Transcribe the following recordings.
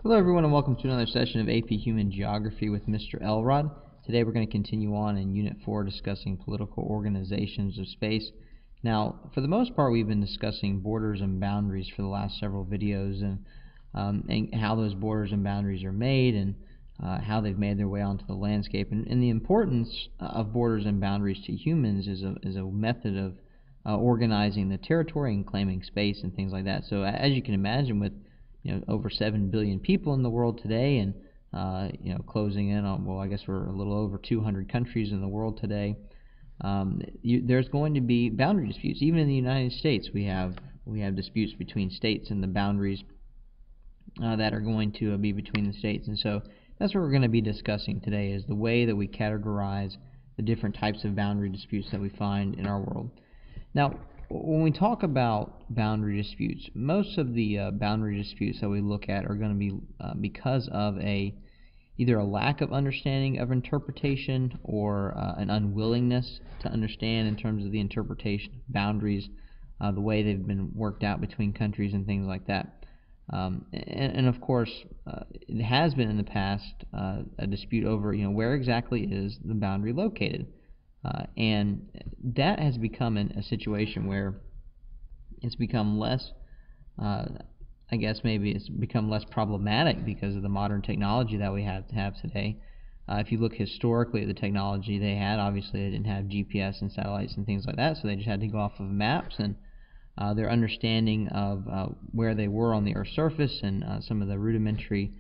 Hello everyone and welcome to another session of AP Human Geography with Mr. Elrod. Today we're going to continue on in Unit 4 discussing political organizations of space. Now, for the most part we've been discussing borders and boundaries for the last several videos and how those borders and boundaries are made and how they've made their way onto the landscape. And the importance of borders and boundaries to humans is a method of organizing the territory and claiming space and things like that. So as you can imagine, with over 7 billion people in the world today, and closing in on, well, I guess we're a little over 200 countries in the world today. There's going to be boundary disputes. Even in the United States, we have disputes between states and the boundaries that are going to be between the states. And so that's what we're going to be discussing today, is the way that we categorize the different types of boundary disputes that we find in our world. Now, when we talk about boundary disputes, most of the boundary disputes that we look at are going to be because of either a lack of understanding of interpretation or an unwillingness to understand in terms of the interpretation of boundaries, the way they've been worked out between countries and things like that. And of course, it has been in the past a dispute over where exactly is the boundary located. And that has become a situation where it's become less, I guess maybe it's become less problematic because of the modern technology that we have today. If you look historically at the technology they had, obviously they didn't have GPS and satellites and things like that, so they just had to go off of maps, and their understanding of where they were on the Earth's surface and some of the rudimentary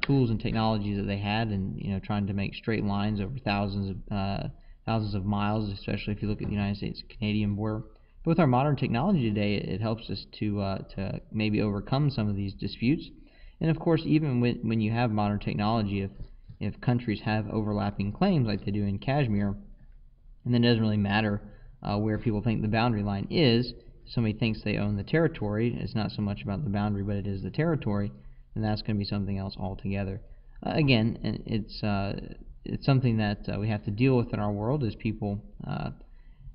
tools and technologies that they had, and trying to make straight lines over thousands of miles, especially if you look at the United States-Canadian border. But with our modern technology today, it helps us to maybe overcome some of these disputes. And of course, even when you have modern technology, if countries have overlapping claims like they do in Kashmir, and then it doesn't really matter where people think the boundary line is. If somebody thinks they own the territory, it's not so much about the boundary, but it is the territory, and that's going to be something else altogether. Again, it's something that we have to deal with in our world as people,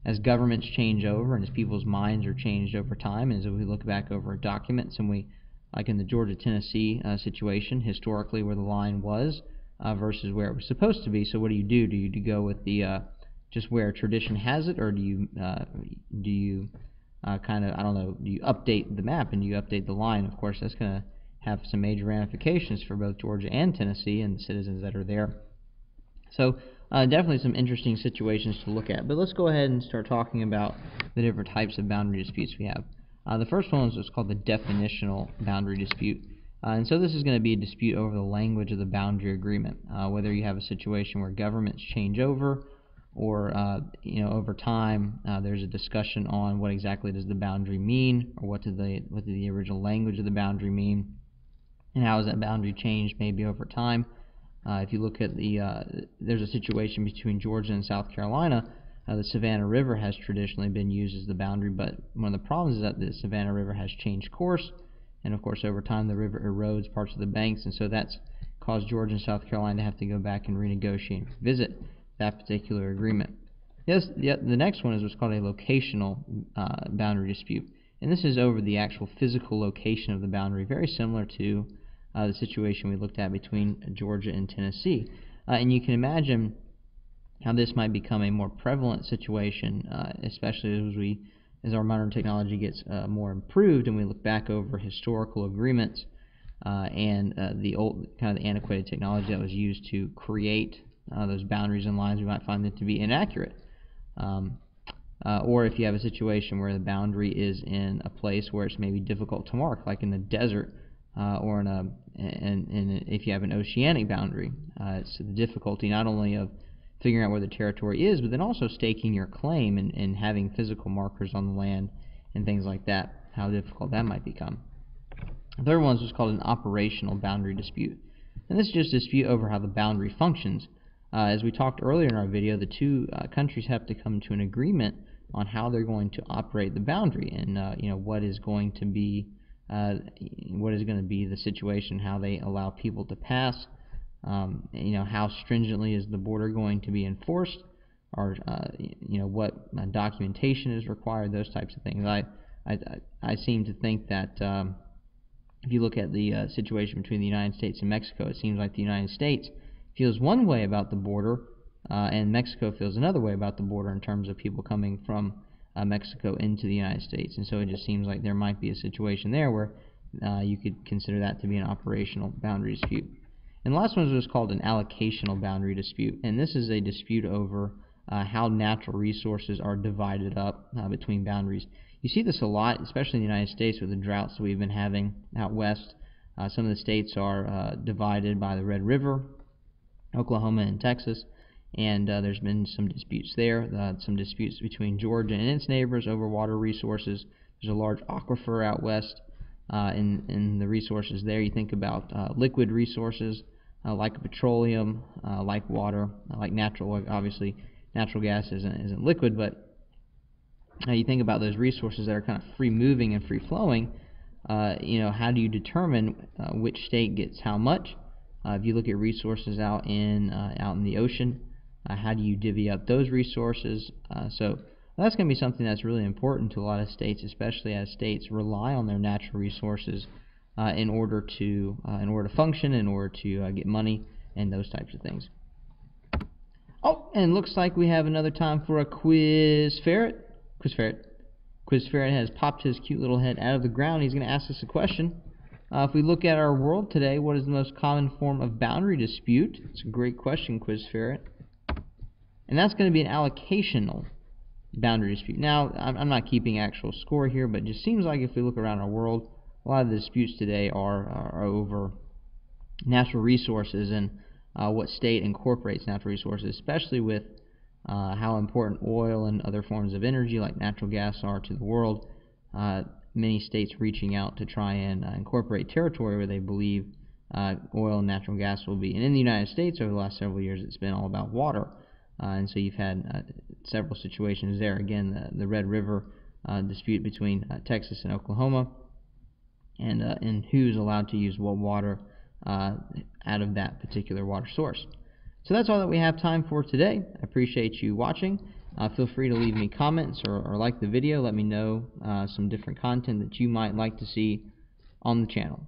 as governments change over and as people's minds are changed over time, and as we look back over documents and we, like in the Georgia-Tennessee situation, historically where the line was versus where it was supposed to be. So what do? Do you go with the just where tradition has it, or do you kind of, I don't know, do you update the map and do you update the line? Of course, that's going to have some major ramifications for both Georgia and Tennessee and the citizens that are there. So definitely some interesting situations to look at. But let's go ahead and start talking about the different types of boundary disputes we have. The first one is what's called the definitional boundary dispute. And so this is going to be a dispute over the language of the boundary agreement, whether you have a situation where governments change over, or over time there's a discussion on what exactly does the boundary mean, or what did the original language of the boundary mean, and how has that boundary changed maybe over time. If you look at there's a situation between Georgia and South Carolina. The Savannah River has traditionally been used as the boundary, but one of the problems is that the Savannah River has changed course, and of course over time the river erodes parts of the banks, and so that's caused Georgia and South Carolina to have to go back and renegotiate and revisit that particular agreement. Yes, the next one is what's called a locational boundary dispute, and this is over the actual physical location of the boundary, very similar to the situation we looked at between Georgia and Tennessee. And you can imagine how this might become a more prevalent situation, especially as our modern technology gets more improved and we look back over historical agreements and the old kind of the antiquated technology that was used to create those boundaries and lines. We might find them to be inaccurate. Or if you have a situation where the boundary is in a place where it's maybe difficult to mark, like in the desert, or if you have an oceanic boundary, it's the difficulty not only of figuring out where the territory is, but then also staking your claim and having physical markers on the land and things like that, how difficult that might become. The third one is what's called an operational boundary dispute. And this is just a dispute over how the boundary functions. As we talked earlier in our video, the two countries have to come to an agreement on how they're going to operate the boundary, and what is going to be the situation, how they allow people to pass, how stringently is the border going to be enforced, or what documentation is required, those types of things. I seem to think that if you look at the situation between the United States and Mexico, it seems like the United States feels one way about the border, and Mexico feels another way about the border in terms of people coming from Mexico into the United States. And so it just seems like there might be a situation there where you could consider that to be an operational boundary dispute. And the last one was called an allocational boundary dispute, and this is a dispute over how natural resources are divided up between boundaries. You see this a lot, especially in the United States with the droughts that we've been having out west. Some of the states are divided by the Red River, Oklahoma and Texas, and there's been some disputes there, some disputes between Georgia and its neighbors over water resources. There's a large aquifer out west in the resources there. You think about liquid resources like petroleum, like water, like natural. Obviously, natural gas isn't liquid, but you think about those resources that are kind of free moving and free flowing. How do you determine which state gets how much? If you look at resources out in the ocean, how do you divvy up those resources? So that's going to be something that's really important to a lot of states, especially as states rely on their natural resources in order to function, in order to get money, and those types of things. Oh, and looks like we have another time for a quiz ferret. Quiz ferret has popped his cute little head out of the ground. He's going to ask us a question. If we look at our world today, what is the most common form of boundary dispute? It's a great question, Quiz ferret. And that's going to be an allocational boundary dispute. Now, I'm not keeping actual score here, but it just seems like if we look around our world, a lot of the disputes today are over natural resources and what state incorporates natural resources, especially with how important oil and other forms of energy like natural gas are to the world. Many states reaching out to try and incorporate territory where they believe oil and natural gas will be. And in the United States over the last several years, it's been all about water. And so you've had several situations there. Again, the Red River dispute between Texas and Oklahoma, and who's allowed to use what water out of that particular water source. So that's all that we have time for today. I appreciate you watching. Feel free to leave me comments or like the video. Let me know some different content that you might like to see on the channel.